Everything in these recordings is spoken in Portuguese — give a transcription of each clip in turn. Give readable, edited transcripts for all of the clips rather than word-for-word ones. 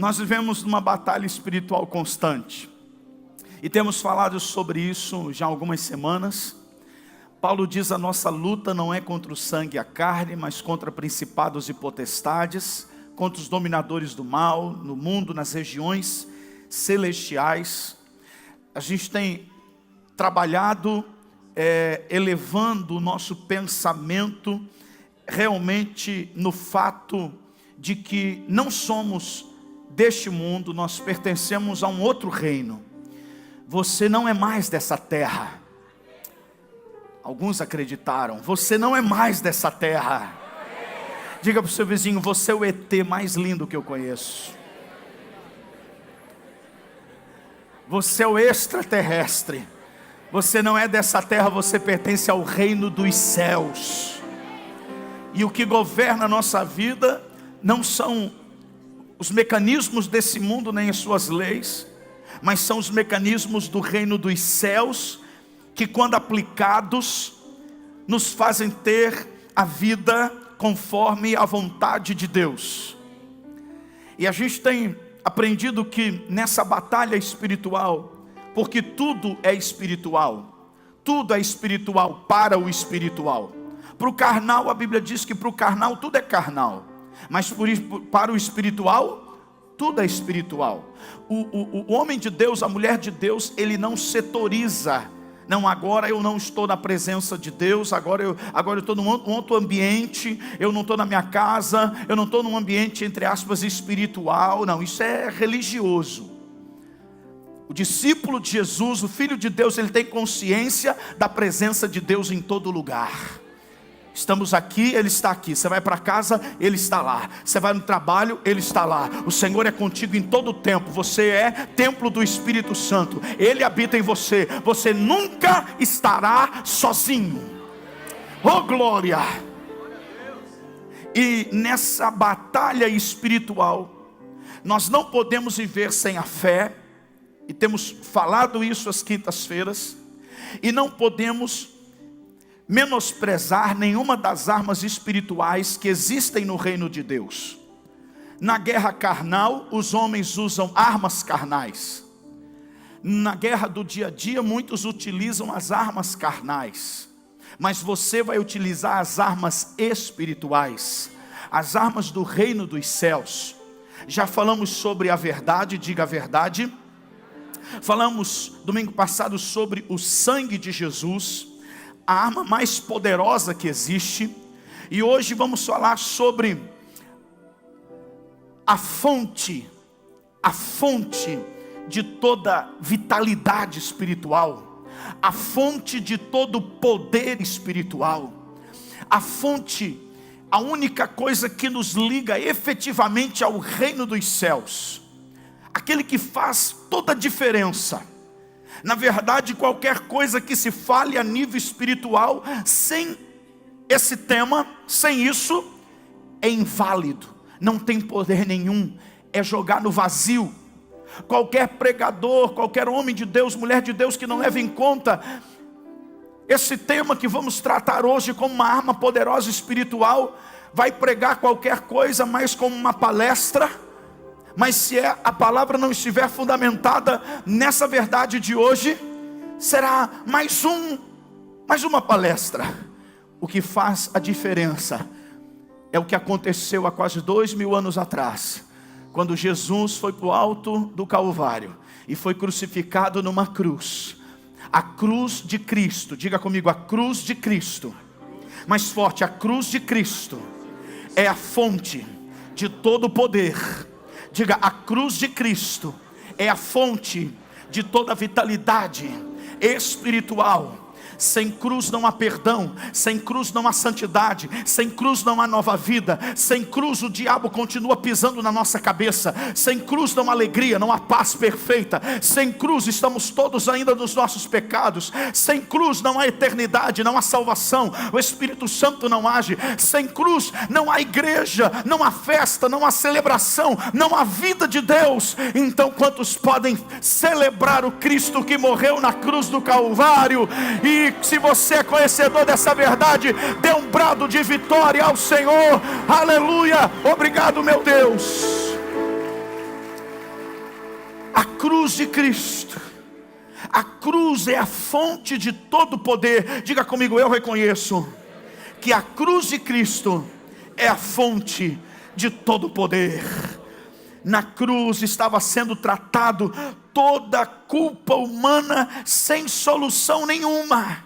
Nós vivemos numa batalha espiritual constante. E temos falado sobre isso já há algumas semanas. Paulo diz: a nossa luta não é contra o sangue e a carne, mas contra principados e potestades, contra os dominadores do mal, no mundo, nas regiões celestiais. A gente tem trabalhado elevando o nosso pensamento realmente no fato de que não somos deste mundo, nós pertencemos a um outro reino. Você não é mais dessa terra. Alguns acreditaram. Você não é mais dessa terra. Diga para o seu vizinho: você é o ET mais lindo que eu conheço. Você é o extraterrestre. Você não é dessa terra, você pertence ao reino dos céus. E o que governa a nossa vida não são os mecanismos desse mundo nem as suas leis, mas são os mecanismos do reino dos céus, que quando aplicados, nos fazem ter a vida conforme a vontade de Deus. E a gente tem aprendido que nessa batalha espiritual, porque tudo é espiritual para o espiritual. Para o carnal, a Bíblia diz que para o carnal tudo é carnal, mas para o espiritual, tudo é espiritual. O homem de Deus, a mulher de Deus, ele não setoriza. Não, agora eu não estou na presença de Deus, agora eu estou num outro ambiente, eu não estou na minha casa, eu não estou num ambiente, entre aspas, espiritual. Não, isso é religioso. O discípulo de Jesus, o Filho de Deus, ele tem consciência da presença de Deus em todo lugar. Estamos aqui, Ele está aqui. Você vai para casa, Ele está lá. Você vai no trabalho, Ele está lá. O Senhor é contigo em todo o tempo. Você é templo do Espírito Santo. Ele habita em você. Você nunca estará sozinho. Oh glória! E nessa batalha espiritual, nós não podemos viver sem a fé. E temos falado isso às quintas-feiras. E não podemos menosprezar nenhuma das armas espirituais que existem no reino de Deus. Na guerra carnal, os homens usam armas carnais. Na guerra do dia a dia, muitos utilizam as armas carnais. Mas você vai utilizar as armas espirituais, as armas do reino dos céus. Já falamos sobre a verdade, diga a verdade. Falamos domingo passado sobre o sangue de Jesus, a arma mais poderosa que existe. E hoje vamos falar sobre a fonte de toda vitalidade espiritual, a fonte de todo poder espiritual, a única coisa que nos liga efetivamente ao reino dos céus, aquele que faz toda a diferença. Na verdade, qualquer coisa que se fale a nível espiritual, sem esse tema, sem isso, é inválido, não tem poder nenhum, é jogar no vazio. Qualquer pregador, qualquer homem de Deus, mulher de Deus que não leve em conta esse tema que vamos tratar hoje como uma arma poderosa espiritual, vai pregar qualquer coisa, mas como uma palestra. Mas se a palavra não estiver fundamentada nessa verdade de hoje, será mais uma palestra. O que faz a diferença é o que aconteceu há quase 2000 anos atrás, quando Jesus foi para o alto do Calvário e foi crucificado numa cruz. A cruz de Cristo, diga comigo, a cruz de Cristo. Mais forte, a cruz de Cristo é a fonte de todo o poder. Diga, a cruz de Cristo é a fonte de toda a vitalidade espiritual. Sem cruz não há perdão, sem cruz não há santidade, sem cruz não há nova vida, sem cruz o diabo continua pisando na nossa cabeça, sem cruz não há alegria, não há paz perfeita, sem cruz estamos todos ainda nos nossos pecados, sem cruz não há eternidade, não há salvação, o Espírito Santo não age, sem cruz não há igreja, não há festa, não há celebração, não há vida de Deus. Então quantos podem celebrar o Cristo que morreu na cruz do Calvário? E se você é conhecedor dessa verdade, dê um brado de vitória ao Senhor. Aleluia, obrigado meu Deus. A cruz de Cristo. A cruz é a fonte de todo poder. Diga comigo, eu reconheço que a cruz de Cristo é a fonte de todo poder. Na cruz estava sendo tratado toda a culpa humana sem solução nenhuma.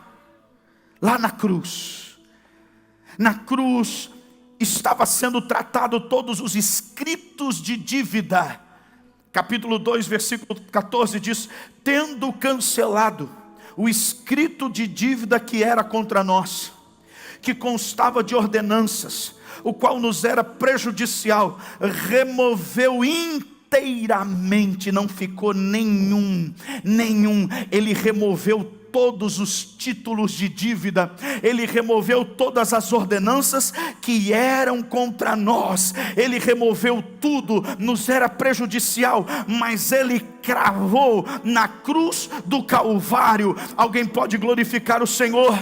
Lá na cruz estava sendo tratado todos os escritos de dívida. Capítulo 2, versículo 14 diz: tendo cancelado o escrito de dívida que era contra nós, que constava de ordenanças, o qual nos era prejudicial, removeu inteiramente, não ficou nenhum, ele removeu todos os títulos de dívida, ele removeu todas as ordenanças que eram contra nós, ele removeu tudo, nos era prejudicial, mas ele cravou na cruz do Calvário. Alguém pode glorificar o Senhor,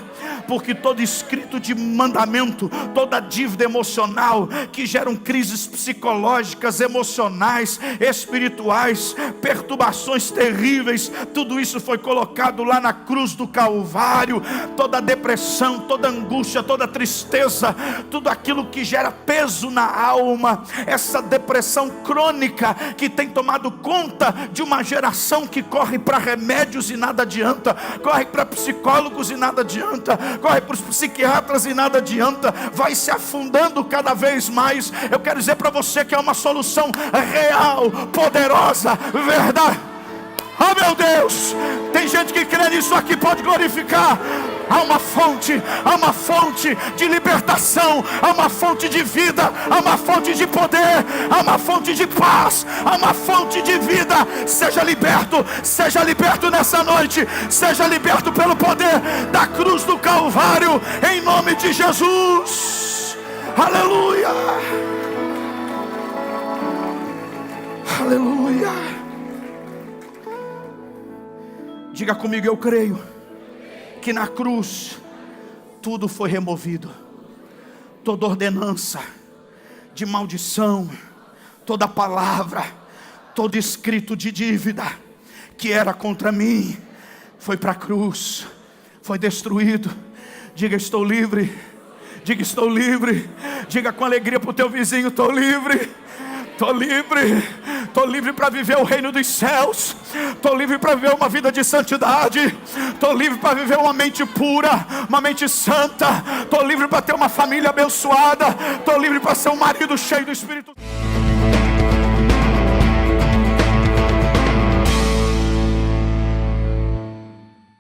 porque todo escrito de mandamento, toda dívida emocional que geram crises psicológicas, emocionais, espirituais, perturbações terríveis, tudo isso foi colocado lá na cruz do Calvário. Toda depressão, toda angústia, toda tristeza, tudo aquilo que gera peso na alma, essa depressão crônica que tem tomado conta de uma geração que corre para remédios e nada adianta, corre para psicólogos e nada adianta, corre para os psiquiatras e nada adianta, vai se afundando cada vez mais. Eu quero dizer para você que é uma solução real, poderosa, verdade. Oh meu Deus, tem gente que crê nisso aqui, pode glorificar. Há uma fonte de libertação, há uma fonte de vida, há uma fonte de poder, há uma fonte de paz, há uma fonte de vida. Seja liberto nessa noite, seja liberto pelo poder da cruz do Calvário, em nome de Jesus. Aleluia, aleluia. Diga comigo, eu creio que na cruz tudo foi removido. Toda ordenança de maldição, toda palavra, todo escrito de dívida que era contra mim, foi para a cruz, foi destruído. Diga, estou livre. Diga, estou livre. Diga com alegria para o teu vizinho, estou livre. Estou livre para viver o reino dos céus. Estou livre para viver uma vida de santidade. Estou livre para viver uma mente pura, uma mente santa. Estou livre para ter uma família abençoada. Estou livre para ser um marido cheio do Espírito.